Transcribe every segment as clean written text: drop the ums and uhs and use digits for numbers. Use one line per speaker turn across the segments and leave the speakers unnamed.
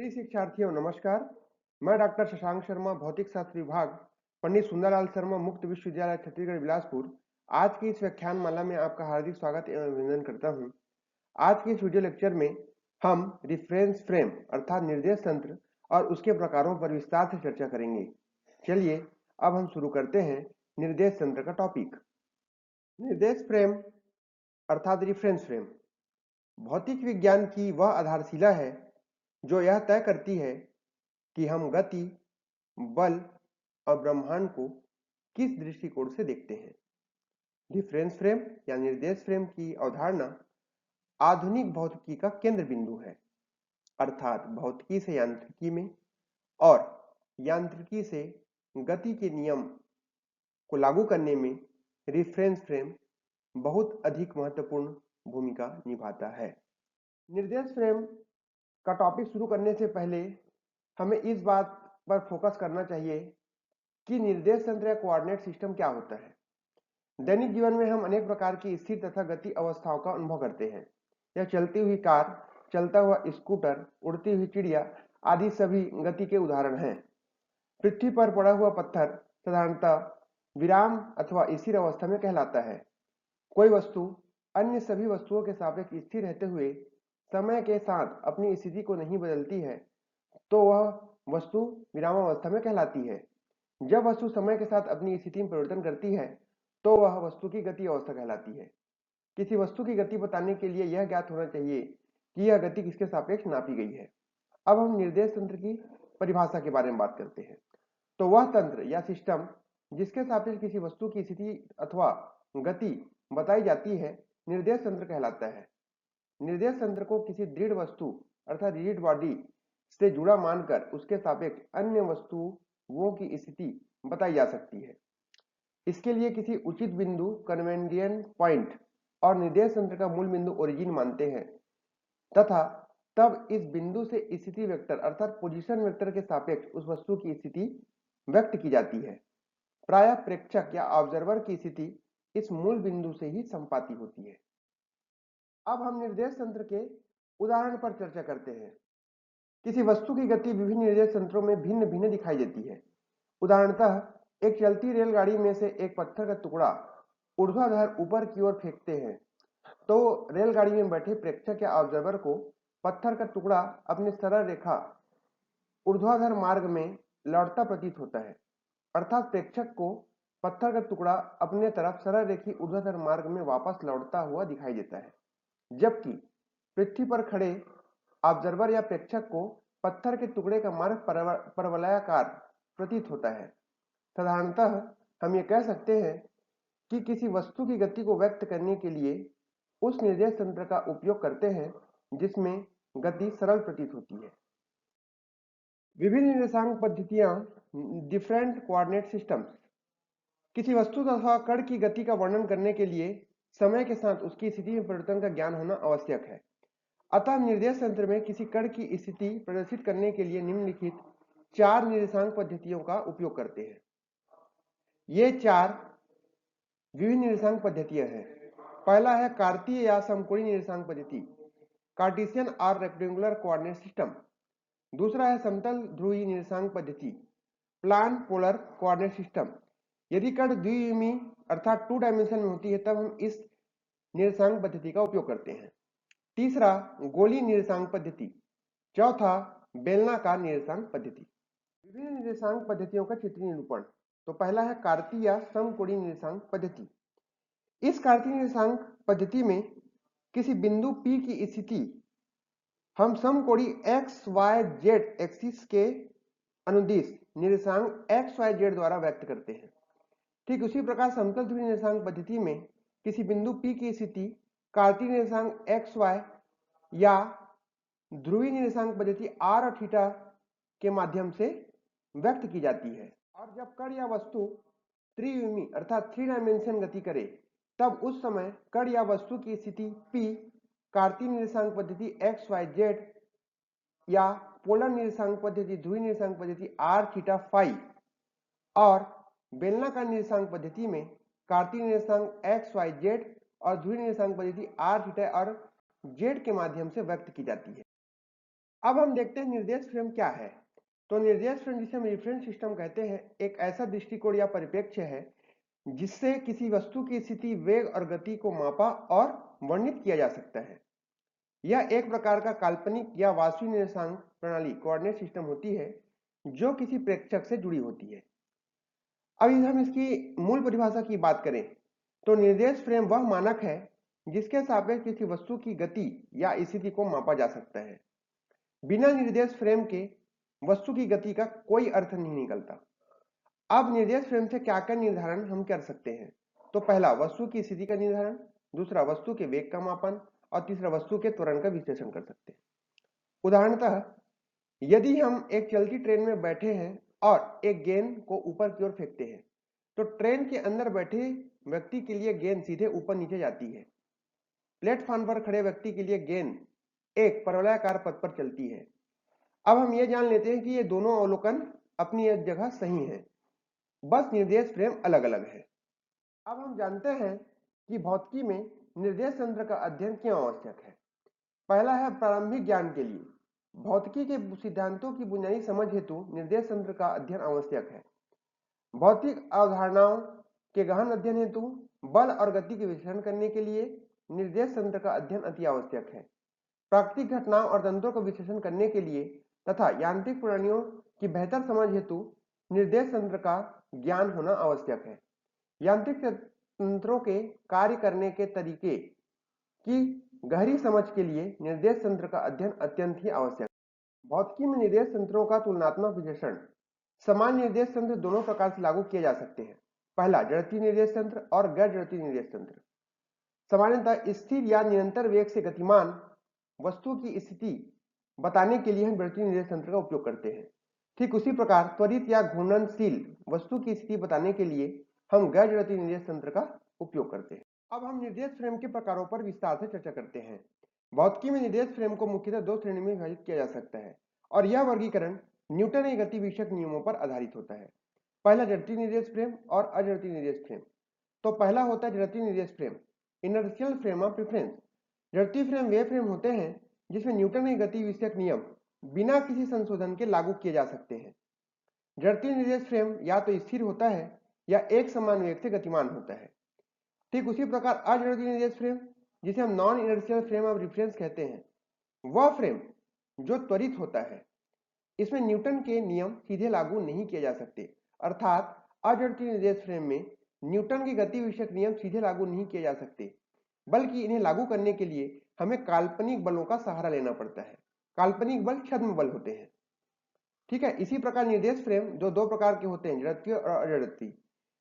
प्रिय शिक्षार्थियों नमस्कार। मैं डॉक्टर शशांक शर्मा, भौतिक शास्त्र विभाग, पंडित सुंदरलाल शर्मा मुक्त विश्वविद्यालय छत्तीसगढ़ बिलासपुर। आज की इस व्याख्यान माला में आपका हार्दिक स्वागत एवं अभिनंदन करता हूं। आज के इस वीडियो लेक्चर में हम रिफरेंस फ्रेम अर्थात निर्देश तंत्र और उसके प्रकारों पर विस्तार से चर्चा करेंगे। चलिए अब हम शुरू करते हैं निर्देश तंत्र का टॉपिक। निर्देश फ्रेम अर्थात रिफरेंस फ्रेम भौतिक विज्ञान की वह आधारशिला है जो यह तय करती है कि हम गति, बल और ब्रह्मांड को किस दृष्टिकोण से देखते हैं। रिफरेंस फ्रेम या निर्देश फ्रेम की अवधारणा आधुनिक भौतिकी का केंद्र बिंदु है, अर्थात भौतिकी से यांत्रिकी में और यांत्रिकी से गति के नियम को लागू करने में रिफरेंस फ्रेम बहुत अधिक महत्वपूर्ण भूमिका निभाता है। निर्देश फ्रेम का टॉपिक शुरू करने से पहले हमें इस बात पर फोकस करना चाहिए कि निर्देश तंत्र या कोऑर्डिनेट सिस्टम क्या होता है। दैनिक जीवन में हम अनेक प्रकार की स्थिर तथा गति अवस्थाओं का अनुभव करते हैं। यह चलती हुई कार, चलता हुआ स्कूटर, उड़ती हुई चिड़िया आदि सभी गति के उदाहरण हैं। पृथ्वी पर पड़ा हुआ पत्थर साधारणतः विराम अथवा स्थिर अवस्था में कहलाता है। कोई वस्तु अन्य सभी वस्तुओं के सापेक्ष स्थिर रहते हुए समय के साथ अपनी स्थिति को नहीं बदलती है तो वह वस्तु विरामावस्था में कहलाती है। जब वस्तु समय के साथ अपनी स्थिति में परिवर्तन करती है तो वह वस्तु की गति अवस्था कहलाती है। किसी वस्तु की गति बताने के लिए यह ज्ञात होना चाहिए कि यह गति किसके सापेक्ष नापी गई है। अब हम निर्देश तंत्र की परिभाषा के बारे में बात करते हैं। तो वह तंत्र या सिस्टम जिसके सापेक्ष किसी वस्तु की स्थिति अथवा गति बताई जाती है निर्देश तंत्र कहलाता है। निर्देश तंत्र को किसी दृढ़ वस्तु अर्थात रिजिड बॉडी से जुड़ा मानकर उसके सापेक्ष अन्य वस्तुओं की स्थिति बताई जा सकती है। इसके लिए किसी उचित बिंदु कन्वेंडियन पॉइंट और निर्देश तंत्र का मूल बिंदु ओरिजिन मानते हैं तथा तब इस बिंदु से स्थिति वेक्टर अर्थात पोजीशन वेक्टर के सापेक्ष उस वस्तु की स्थिति व्यक्त की जाती है। प्रायः प्रेक्षक या ऑब्जर्वर की स्थिति इस मूल बिंदु से ही संपाती होती है। अब हम निर्देश तंत्र के उदाहरण पर चर्चा करते हैं। किसी वस्तु की गति विभिन्न निर्देश तंत्रों में भिन्न भिन्न दिखाई देती है। उदाहरणतः एक चलती रेलगाड़ी में से एक पत्थर का टुकड़ा ऊर्ध्वाधर ऊपर की ओर फेंकते हैं तो रेलगाड़ी में बैठे प्रेक्षक या ऑब्जर्वर को पत्थर का टुकड़ा अपनी सरल रेखा ऊर्ध्वाधर मार्ग में लौटता प्रतीत होता है। अर्थात प्रेक्षक को पत्थर का टुकड़ा अपने तरफ सरल रेखी ऊर्ध्वाधर मार्ग में वापस लौटता हुआ दिखाई देता है, जबकि पृथ्वी पर खड़े ऑब्जर्वर या प्रेक्षक को पत्थर के टुकड़े का मार्ग परवलयाकार प्रतीत होता है। साधारणतः हम ये कह सकते हैं कि किसी वस्तु की गति को व्यक्त करने के लिए उस निर्देश तंत्र का उपयोग करते हैं जिसमें गति सरल प्रतीत होती है। विभिन्न निर्देशांक पद्धतियां डिफरेंट कोऑर्डिनेट सिस्टम्स किसी वस्तु अथवा कण की गति का वर्णन करने के लिए समय के साथ उसकी स्थिति में परिवर्तन का ज्ञान होना आवश्यक है। अतः निर्देश तंत्र में किसी कण की स्थिति प्रदर्शित करने के लिए निम्नलिखित 4 निर्देशांक पद्धतियों का उपयोग करते हैं। ये 4 विभिन्न निर्देशांक पद्धतियां हैं। पहला है कार्तीय या समकोणीय निर्देशांक पद्धति, कार्टेशियन और रेक्टेंगुलर कोऑर्डिनेट सिस्टम। दूसरा है समतल ध्रुवीय निर्देशांक पद्धति, प्लान पोलर कोऑर्डिनेट सिस्टम। यदि कण द्विविमीय अर्थात 2 डायमेंशन में होती है तब हम इस निर्देशांक पद्धति का उपयोग करते हैं। तीसरा गोलीय निर्देशांक पद्धति। चौथा बेलनाकार निर्देशांक पद्धति। विभिन्न निर्देशांक पद्धतियों का चित्रीय निरूपण। तो पहला है कार्तीय या समकोणीय निर्देशांक पद्धति। इस कार्तीय निर्देशांक पद्धति में किसी बिंदु P की स्थिति हम समकोणीय एक्स वाई जेड एक्सिस के अनुदिश निर्देशांक एक्स वाई जेड द्वारा व्यक्त करते हैं। ठीक उसी प्रकार समतल ध्रुवीय निर्देशांक पद्धति में किसी बिंदु P की स्थिति कार्तीय निर्देशांक एक्स वाई या ध्रुवीय निर्देशांक पद्धति आर और थीटा के माध्यम से व्यक्त की जाती है। और जब कण या वस्तु त्रिविमीय अर्थात 3 डायमेंशन गति करे तब उस समय कण या वस्तु की स्थिति P कार्तीय निर्देशांक पद्धति एक्स वाई जेड या पोलर निर्देशांक पद्धति ध्रुवीय निर्देशांक पद्धति आर थीटा फाई और बेलनाकार निर्देशांक पद्धति में कार्तीय निर्देशांक एक्स वाई जेड और ध्रुवीय निर्देशांक पद्धति आर थीटा और जेड के माध्यम से व्यक्त की जाती है। अब हम देखते हैं निर्देश फ्रेम क्या है। तो निर्देश फ्रेम, जिसे हम रेफरेंस सिस्टम कहते हैं, एक ऐसा दृष्टिकोण या परिप्रेक्ष्य है जिससे किसी वस्तु की स्थिति, वेग और गति को मापा और वर्णित किया जा सकता है। यह एक प्रकार का काल्पनिक या वास्तविक निर्देशांक प्रणाली, कोऑर्डिनेट सिस्टम होती है, जो किसी प्रेक्षक से जुड़ी होती है। अब हम इसकी मूल परिभाषा की बात करें तो निर्देश फ्रेम वह मानक है जिसके सापेक्ष किसी वस्तु की गति या स्थिति को मापा जा सकता है। बिना निर्देश फ्रेम के वस्तु की गति का कोई अर्थ नहीं निकलता। अब निर्देश फ्रेम से क्या क्या निर्धारण हम कर सकते हैं? तो पहला, वस्तु की स्थिति का निर्धारण, दूसरा, वस्तु के वेग का मापन, और तीसरा, वस्तु के त्वरण का विश्लेषण कर सकते हैं। उदाहरणतः यदि हम एक चलती ट्रेन में बैठे हैं और एक गेंद को ऊपर की ओर फेंकते हैं, तो ट्रेन के अंदर बैठे व्यक्ति के लिए गेंद सीधे ऊपर नीचे जाती है। प्लेटफॉर्म पर खड़े व्यक्ति के लिए गेंद एक परवलयाकार पथ पर चलती है। अब हम ये जान लेते हैं कि ये दोनों अवलोकन अपनी एक जगह सही हैं, बस निर्देश फ्रेम अलग अलग है। अब हम जानते हैं कि भौतिकी में निर्देश तंत्र का अध्ययन क्यों आवश्यक है। पहला है प्रारंभिक ज्ञान के लिए। भौतिकी के सिद्धांतों की बुनियादी समझ हेतु निर्देश तंत्र का अध्ययन आवश्यक है। भौतिक अवधारणाओं के गहन अध्ययन हेतु बल और गति के विश्लेषण करने के लिए निर्देश तंत्र का अध्ययन अति आवश्यक है। प्राकृतिक घटनाओं और तंत्रों का विश्लेषण करने के लिए तथा यांत्रिक प्रणालियों की बेहतर समझ हेतु निर्देश तंत्र का ज्ञान होना आवश्यक है। यांत्रिक तंत्रों के कार्य करने के तरीके की गहरी समझ के लिए निर्देश तंत्र का अध्ययन अत्यंत ही आवश्यक है। भौतिकी में निर्देश तंत्रों का तुलनात्मक विश्लेषण। समान निर्देश तंत्र दोनों प्रकार से लागू किए जा सकते हैं। पहला, जड़त्वीय निर्देश तंत्र और गैर जड़त्वीय निर्देश तंत्र। सामान्यतः स्थिर या निरंतर वेग से गतिमान वस्तु की स्थिति बताने के लिए हम जड़त्वीय निर्देश तंत्र का उपयोग करते हैं। ठीक उसी प्रकार त्वरित या घूर्णनशील वस्तु की स्थिति बताने के लिए हम गैर जड़त्वीय निर्देश तंत्र का उपयोग करते हैं। अब हम निर्देश फ्रेम के प्रकारों पर विस्तार से चर्चा करते हैं। भौतिकी में निर्देश फ्रेम को मुख्यतः दो श्रेणी में विभाजित किया जा सकता है और यह वर्गीकरण न्यूटन के गति विषयक नियमों पर आधारित होता है। पहला, जड़त्वीय निर्देश फ्रेम और अजड़त्वीय निर्देश फ्रेम। तो पहला होता है जड़त्वीय निर्देश frame, inertial frame of reference. जड़त्वीय फ्रेम वे फ्रेम होते हैं जिसमें न्यूटन के गति विषयक नियम बिना किसी संशोधन के लागू किए जा सकते हैं। जड़त्वीय निर्देश फ्रेम या तो स्थिर होता है या एक समान वेग से गतिमान होता है। ठीक उसी प्रकार अजड़त्वीय निर्देश फ्रेम, जिसे हम non inertial frame of reference कहते हैं, वह फ्रेम जो त्वरित होता है। इसमें न्यूटन के नियम सीधे लागू नहीं किए जा सकते, अर्थात अजड़त्वीय निर्देश फ्रेम में न्यूटन के गति विषयक नियम सीधे लागू नहीं किए जा सकते, बल्कि इन्हें लागू करने के लिए हमें काल्पनिक बलों का सहारा लेना पड़ता है। काल्पनिक बल छद्म बल होते हैं। ठीक है, इसी प्रकार निर्देश फ्रेम जो दो प्रकार के होते हैं, जड़त्वीय और अजड़त्वीय।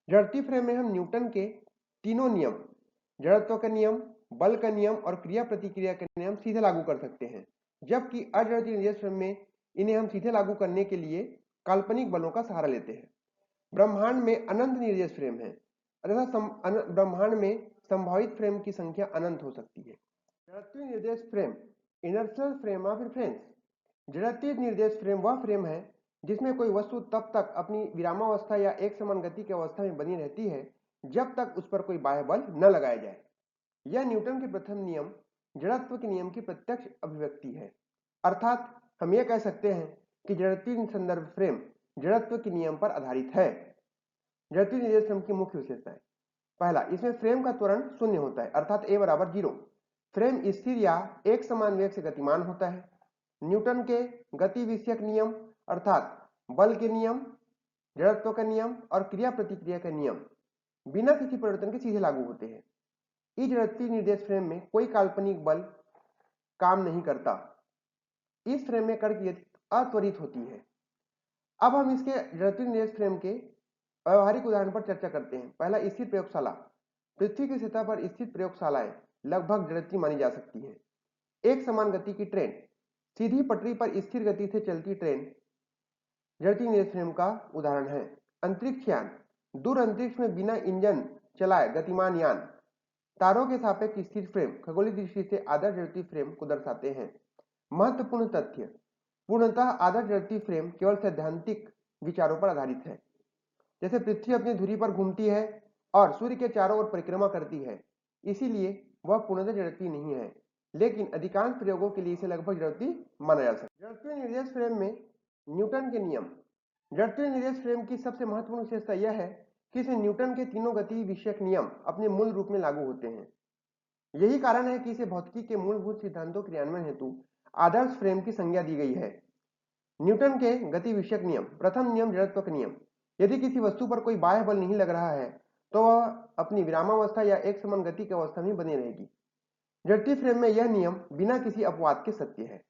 जड़त्वीय फ्रेम में हम न्यूटन के तीनों नियम, जड़त्व का नियम, बल का नियम और क्रिया प्रतिक्रिया के नियम सीधे लागू कर सकते हैं, जबकि अजड़त्वीय निर्देश फ्रेम में इन्हें हम सीधे लागू करने के लिए काल्पनिक बलों का सहारा लेते हैं। ब्रह्मांड में अनंत निर्देश फ्रेम है, अतः ब्रह्मांड में संभावित फ्रेम की संख्या अनंत हो सकती है। जड़त्वीय निर्देश frame, inertial frame of reference. जड़त्वीय निर्देश फ्रेम वह फ्रेम है जिसमें कोई वस्तु तब तक अपनी विरामावस्था या एक समान गति की अवस्था में बनी रहती है जब तक उस पर कोई बाह्य बल न लगाया जाए। यह न्यूटन के प्रथम नियम, जड़त्व के नियम की प्रत्यक्ष अभिव्यक्ति है। अर्थात हम यह कह सकते हैं कि जड़त्वीय संदर्भ फ्रेम जड़त्व के नियम पर आधारित है। जड़त्वीय निर्देश फ्रेम की मुख्य विशेषताएं। पहला, इसमें फ्रेम का त्वरण शून्य होता है, अर्थात a बराबर 0। फ्रेम स्थिर या एक समान वेग से गतिमान होता है। न्यूटन के गति विषयक नियम अर्थात बल के नियम, जड़त्व का नियम और क्रिया प्रतिक्रिया का नियम बिना किसी परिवर्तन के सीधे लागू होते हैं। इस जड़त्वीय निर्देश फ्रेम में कोई काल्पनिक बल काम नहीं करता। इस फ्रेम में कण की गति अत्वरित होती है। अब हम इसके जड़त्वीय निर्देश फ्रेम के व्यवहारिक उदाहरण पर चर्चा करते हैं। पहला, स्थिर प्रयोगशाला। पृथ्वी की सतह पर स्थित प्रयोगशालाएं लगभग जड़त्वीय मानी जा सकती हैं। एक समान गति की ट्रेन, सीधी पटरी पर स्थिर गति से चलती ट्रेन जड़त्वीय निर्देश फ्रेम का उदाहरण है। अंतरिक्ष यान, दूर अंतरिक्ष में बिना इंजन चलाए गतिमान यान। तारों के सापेक्ष स्थिर फ्रेम खगोलीय दृष्टि से आदर्श जड़त्वीय फ्रेम को दर्शाते हैं। महत्वपूर्ण तथ्य, पूर्णतः आदर्श जड़त्वीय फ्रेम केवल सैद्धांतिक विचारों पर आधारित है। जैसे पृथ्वी अपनी धुरी पर घूमती है और सूर्य के चारों ओर परिक्रमा करती है, इसीलिए वह पूर्णतः जड़त्वीय नहीं है। लेकिन अधिकांश प्रयोगों के लिए इसे लगभग जड़त्वीय माना जा सकता है। जड़त्वीय निर्देश फ्रेम में न्यूटन के नियम। जड़त्वीय निर्देश फ्रेम की सबसे महत्वपूर्ण विशेषता यह है कि इसमें न्यूटन के तीनों गति विषयक नियम अपने मूल रूप में लागू होते हैं। यही कारण है कि इसे भौतिकी के मूलभूत सिद्धांतों क्रियान्वयन हेतु आदर्श फ्रेम की संज्ञा दी गई है। न्यूटन के गति विषयक नियम। प्रथम नियम, जड़त्व का नियम। यदि किसी वस्तु पर कोई बाह्य बल नहीं लग रहा है तो वह अपनी विरामावस्था या एक समान गति की अवस्था में बनी रहेगी। जड़त्वीय फ्रेम में यह नियम बिना किसी अपवाद के सत्य है।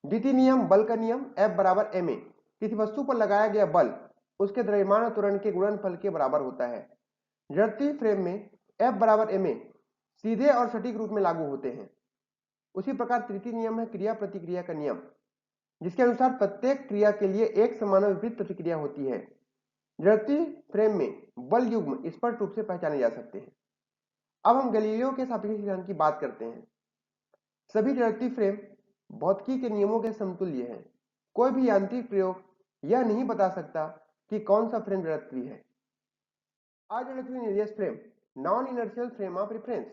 द्वितीय नियम, बल का नियम। F बराबर ma। किसी वस्तु पर लगाया गया बल उसके द्रव्यमान और त्वरण के गुणनफल के बराबर होता है। जड़त्वीय फ्रेम में F बराबर ma सीधे और सटीक रूप में लागू होते हैं। उसी प्रकार तृतीय नियम है, क्रिया प्रतिक्रिया का नियम, जिसके अनुसार प्रत्येक क्रिया के लिए एक समान और विपरीत प्रतिक्रिया होती है। जड़त्वीय फ्रेम में बल युग्म स्पष्ट रूप से पहचाने जा सकते हैं। अब हम गैलीलियो के सापेक्ष सिद्धांत की बात करते हैं। सभी जड़त्वीय फ्रेम भौतिकी के नियमों के समतुल्य है। कोई भी यांत्रिक प्रयोग यह नहीं बता सकता कि कौन सा फ्रेम जड़त्वीय है। अजड़त्वीय निर्देश frame, non inertial frame of reference.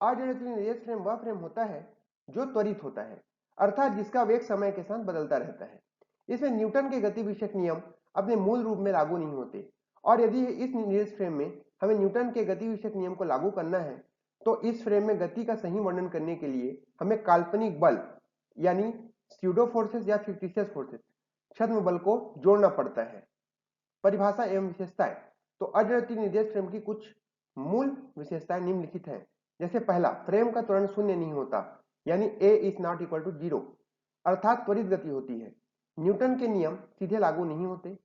अजड़त्वीय निर्देश फ्रेम वह फ्रेम होता है जो त्वरित होता है, अर्थात जिसका वेग समय के साथ बदलता रहता है। इसमें न्यूटन के गति विषयक नियम अपने मूल रूप में लागू नहीं होते, और यदि इस निर्देश फ्रेम में हमें न्यूटन के गति विषयक नियम को लागू करना है तो इस फ्रेम में गति का सही वर्णन करने के लिए हमें काल्पनिक बल यानी स्यूडो फोर्सेस या फिक्टिशियस फोर्सेस, छद्म बल को जोड़ना पड़ता है। परिभाषा एवं विशेषताएं। तो अजड़त्वीय निर्देश फ्रेम की कुछ मूल विशेषताएं निम्नलिखित हैं। जैसे पहला, फ्रेम का त्वरण शून्य नहीं होता, यानी a is not equal to 0, अर्थात त्वरित गति होती है। न्यूटन के नियम सीधे लागू नहीं होते।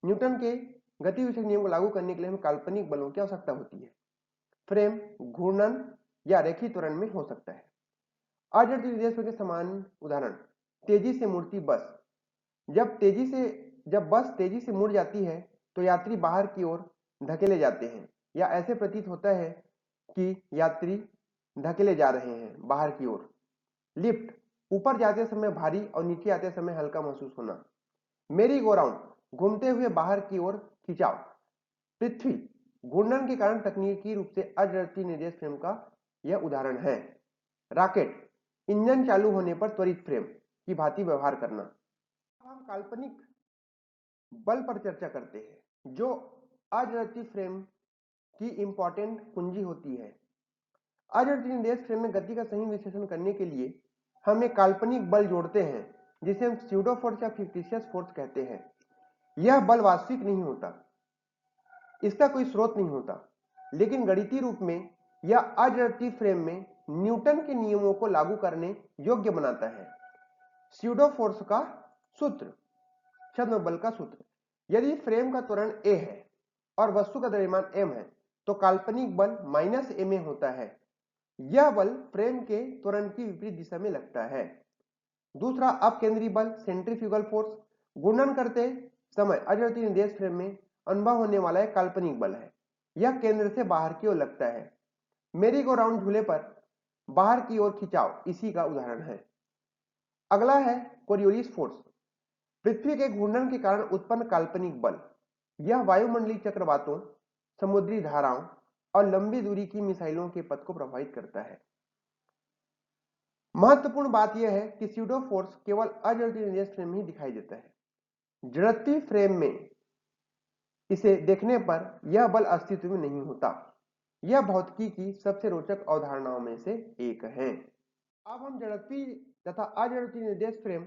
न्यूटन के गति विषयक नियम को लागू करने के लिए हमें काल्पनिक बलों की आवश्यकता होती है। फ्रेम घूर्णन या रेखीय त्वरण में हो सकता है। अजड़त्वीय निर्देश फ्रेम के समान उदाहरण, तेजी से मुड़ती बस। जब बस तेजी से मुड़ जाती है तो यात्री बाहर की ओर धकेले जाते हैं, या ऐसे प्रतीत होता है कि यात्री धकेले जा रहे हैं बाहर की ओर। लिफ्ट, ऊपर जाते समय भारी और नीचे आते समय हल्का महसूस होना। मेरी गो राउंड, घूमते हुए बाहर की ओर खिंचाव। पृथ्वी, घूर्णन के कारण तकनीकी रूप से अजड़त्वीय निर्देश फ्रेम का यह उदाहरण है। रॉकेट, इंजन चालू होने पर त्वरित फ्रेम की भांति व्यवहार करना। हम काल्पनिक बल पर चर्चा करते हैं, जो अजड़त्वीय फ्रेम की इंपॉर्टेंट कुंजी होती है। अजड़त्वीय निर्देश फ्रेम में गति का सही विश्लेषण करने के लिए हम एक काल्पनिक बल जोड़ते हैं जिसे हम स्यूडो फोर्स या फिक्टिशियस फोर्स कहते हैं। यह बल वास्तविक नहीं होता, इसका कोई स्रोत नहीं होता, लेकिन गणितीय रूप में यह अजड़त्वीय फ्रेम में न्यूटन के नियमों को लागू करने योग्य बनाता है। स्यूडो फोर्स का सूत्र, छद्म बल का सूत्र। यदि फ्रेम का त्वरण a है और वस्तु का द्रव्यमान m है तो काल्पनिक बल -ma होता है। यह बल फ्रेम के त्वरण की विपरीत दिशा में लगता है। दूसरा, अपकेंद्री बल, सेंट्रीफ्यूगल फोर्स। घूर्णन करते समय अजड़त्वीय निर्देश फ्रेम में अनुभव होने वाला एक काल्पनिक बल है। यह केंद्र से बाहर की ओर लगता है। मेरी गो राउंड झूले पर बाहर की ओर खिंचाव इसी का उदाहरण है। अगला है कोरियोलिस फोर्स, पृथ्वी के घूर्णन के कारण उत्पन्न काल्पनिक बल। यह वायुमंडलीय चक्रवातों, समुद्री धाराओं और लंबी दूरी की मिसाइलों के पथ को प्रभावित करता है। महत्वपूर्ण बात यह है कि स्यूडो फोर्स केवल अजड़त्वीय निर्देश फ्रेम में ही दिखाई देता है। जड़त्वीय फ्रेम में इसे देखने पर यह बल अस्तित्व में नहीं होता। यह भौतिकी की सबसे रोचक अवधारणाओं में से एक है। अब हम जड़त्वीय तथा अजड़त्वीय निर्देश फ्रेम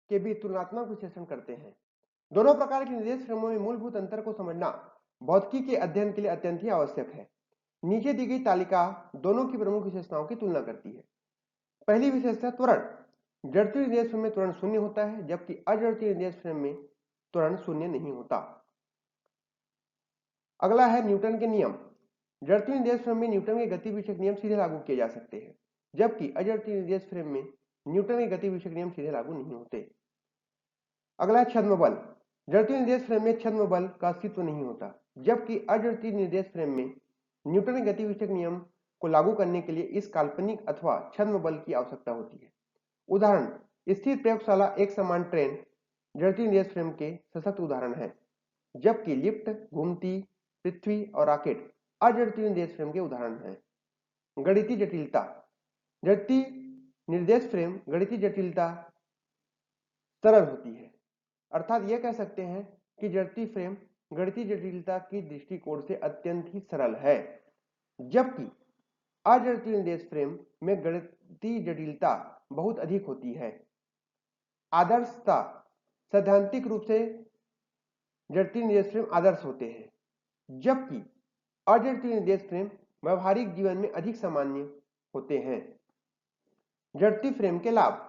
के बीच तुलनात्मक विश्लेषण करते हैं। दोनों प्रकार के निर्देश फ्रेमों में मूलभूत अंतर को समझना भौतिकी के अध्ययन के लिए अत्यंत ही आवश्यक है। नीचे दी गई तालिका दोनों की प्रमुख विशेषताओं की तुलना करती है। पहली विशेषता, त्वरण। जड़त्वीय निर्देश फ्रेम में त्वरण शून्य होता है, जबकि अजड़त्वीय निर्देश फ्रेम में त्वरण शून्य नहीं होता। अगला है न्यूटन के नियम। जड़त्वीय निर्देश फ्रेम में न्यूटन के गति विषयक नियम सीधे लागू किए जा सकते हैं, जबकि अजड़त्वीय निर्देश फ्रेम में न्यूटन के गति विषयक नियम सीधे लागू नहीं होते। अगला है छद्म बल। जड़त्वीय निर्देश फ्रेम में छद्म बल का अस्तित्व नहीं होता, जबकि अजड़त्वीय निर्देश फ्रेम में न्यूटन के गति विषयक नियम को लागू करने के लिए इस काल्पनिक अथवा छद्म बल की आवश्यकता होती है। उदाहरण, स्थिर प्रयोगशाला एक समान ट्रेन जड़त्वीय निर्देश फ्रेम के सशक्त उदाहरण है, जबकि लिफ्ट, घूमती पृथ्वी और रॉकेट अजड़त्वीय निर्देश फ्रेम के उदाहरण हैं। गणितीय जटिलता। जड़ती निर्देश फ्रेम गणितीय जटिलता सरल होती है, अर्थात यह कह सकते हैं कि जड़ती फ्रेम गणितीय जटिलता की दृष्टिकोण से अत्यंत ही सरल है, जबकि अजड़ती निर्देश फ्रेम में गणितीय जटिलता बहुत अधिक होती है। आदर्शता सैद्धांतिक रूप से जड़ती निर्देश फ्रेम आदर्श होते हैं, जबकि अजड़ती निर्देश फ्रेम व्यवहारिक जीवन में अधिक सामान्य होते हैं। जड़ती फ्रेम के लाभ।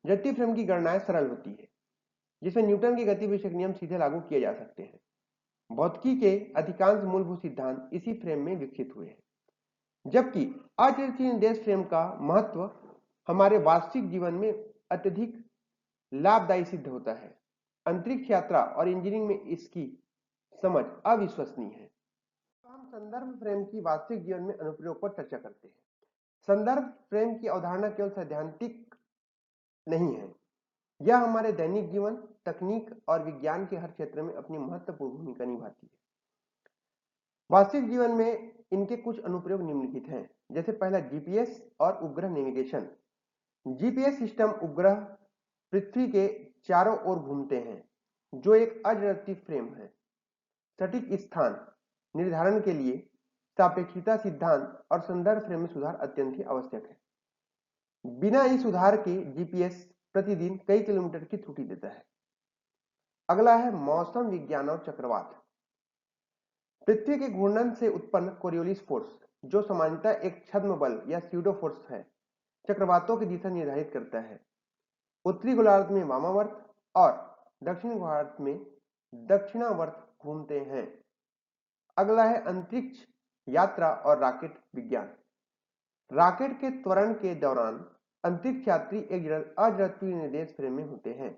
जड़ती फ्रेम की गणनाएं सरल होती है, जिसमें न्यूटन के गति विषयक नियम सीधे लागू किए जा सकते हैं। भौतिकी के अधिकांश मूलभूत सिद्धांत इसी फ्रेम में विकसित हुए हैं, जबकि अजड़ती निर्देश फ्रेम का महत्व हमारे वास्तविक जीवन में अत्यधिक लाभदायी सिद्ध होता है। अंतरिक्ष यात्रा और इंजीनियरिंग में इसकी समझ अविश्वसनीय है। हम संदर्भ फ्रेम की वास्तविक जीवन में अनुप्रयोग पर चर्चा करते हैं। संदर्भ फ्रेम की अवधारणा केवल सैद्धांतिक नहीं है, यह हमारे दैनिक जीवन, तकनीक और विज्ञान के हर क्षेत्र में अपनी महत्वपूर्ण भूमिका निभाती है। वास्तविक जीवन में इनके कुछ अनुप्रयोग निम्नलिखित हैं, जैसे पहला जीपीएस और उपग्रह नेविगेशन। जीपीएस सिस्टम उपग्रह पृथ्वी के चारों ओर घूमते हैं, जो एक अजड़ती फ्रेम है। सटीक स्थान निर्धारण के लिए सापेक्षिकता सिद्धांत और संदर्भ फ्रेम में सुधार अत्यंत ही आवश्यक है। बिना इस सुधार के जीपीएस प्रतिदिन कई किलोमीटर की त्रुटि देता है। अगला है मौसम विज्ञान और चक्रवात। पृथ्वी के घूर्णन से उत्पन्न कोरियोलिस फोर्स, जो सामान्यतः एक छद्म बल या स्यूडो फोर्स है, चक्रवातों की दिशा निर्धारित करता है। उत्तरी गोलार्ध में वामावर्त और दक्षिण गोलार्ध में दक्षिणावर्त घूमते हैं। अगला है अंतरिक्ष यात्रा और रॉकेट विज्ञान। रॉकेट के त्वरण के दौरान अंतरिक्ष यात्री एक अजड़ती निर्देश फ्रेम में होते हैं।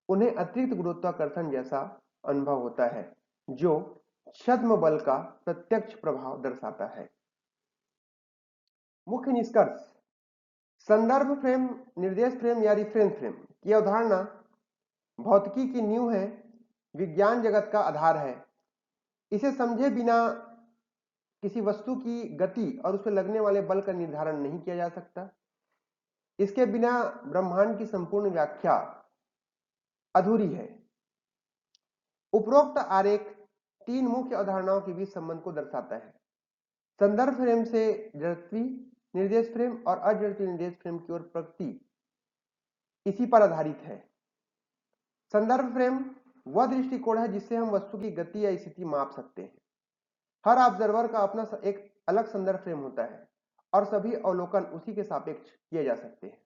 उन्हें अतिरिक्त गुरुत्वाकर्षण जैसा अनुभव होता है, जो छद्म बल का प्रत्यक्ष प्रभाव दर्शाता है। मुख्य निष्कर्ष। संदर्भ फ्रेम निर्देश फ्रेम या रिफरेंस फ्रेम की अवधारणा भौतिकी की नींव है, विज्ञान जगत का आधार है। इसे समझे बिना किसी वस्तु की गति और उस पर लगने वाले बल का निर्धारण नहीं किया जा सकता। इसके बिना ब्रह्मांड की संपूर्ण व्याख्या अधूरी है। उपरोक्त आरेख तीन मुख्य अवधारणाओं के बीच संबंध को दर्शाता है। संदर्भ फ्रेम से जड़ती निर्देश फ्रेम और अजड़ती निर्देश फ्रेम की ओर प्रगति इसी पर आधारित है। संदर्भ फ्रेम वह दृष्टिकोण है जिससे हम वस्तु की गति या स्थिति माप सकते हैं। हर ऑब्जर्वर का अपना एक अलग संदर्भ फ्रेम होता है और सभी अवलोकन उसी के सापेक्ष किए जा सकते हैं।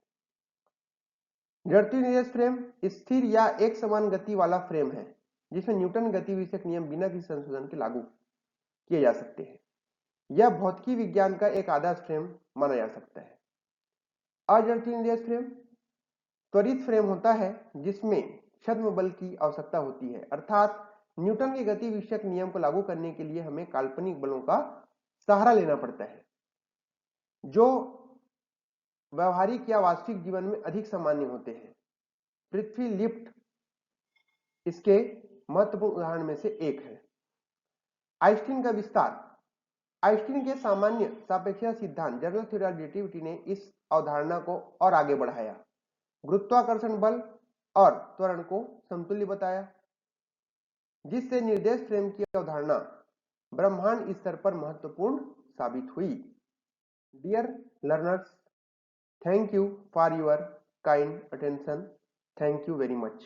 जड़ती निर्देश फ्रेम स्थिर या एक समान गति वाला फ्रेम है, जिसमें न्यूटन गति विषयक नियम बिना किसी संशोधन के लागू किए जा सकते हैं। यह भौतिकी विज्ञान का एक आदर्श फ्रेम माना जा सकता है। अजड़ती निर्देश फ्रेम त्वरित फ्रेम होता है, जिसमें छद्म बल की आवश्यकता होती है, अर्थात न्यूटन के गति विषयक नियम को लागू करने के लिए हमें काल्पनिक बलों का सहारा लेना पड़ता है, जो व्यवहारिक या वास्तविक जीवन में अधिक सामान्य होते हैं। पृथ्वी लिफ्ट इसके महत्वपूर्ण उदाहरण में से एक है। आइंस्टीन का विस्तार। आइंस्टीन के सामान्य सापेक्षता सिद्धांत जनरल थ्योरी ऑफ रिलेटिविटी ने इस अवधारणा को और आगे बढ़ाया, गुरुत्वाकर्षण बल और त्वरण को समतुल्य बताया, जिससे निर्देश फ्रेम की अवधारणा ब्रह्मांड स्तर पर महत्वपूर्ण साबित हुई। Dear learners, thank you for your kind attention. Thank you very much.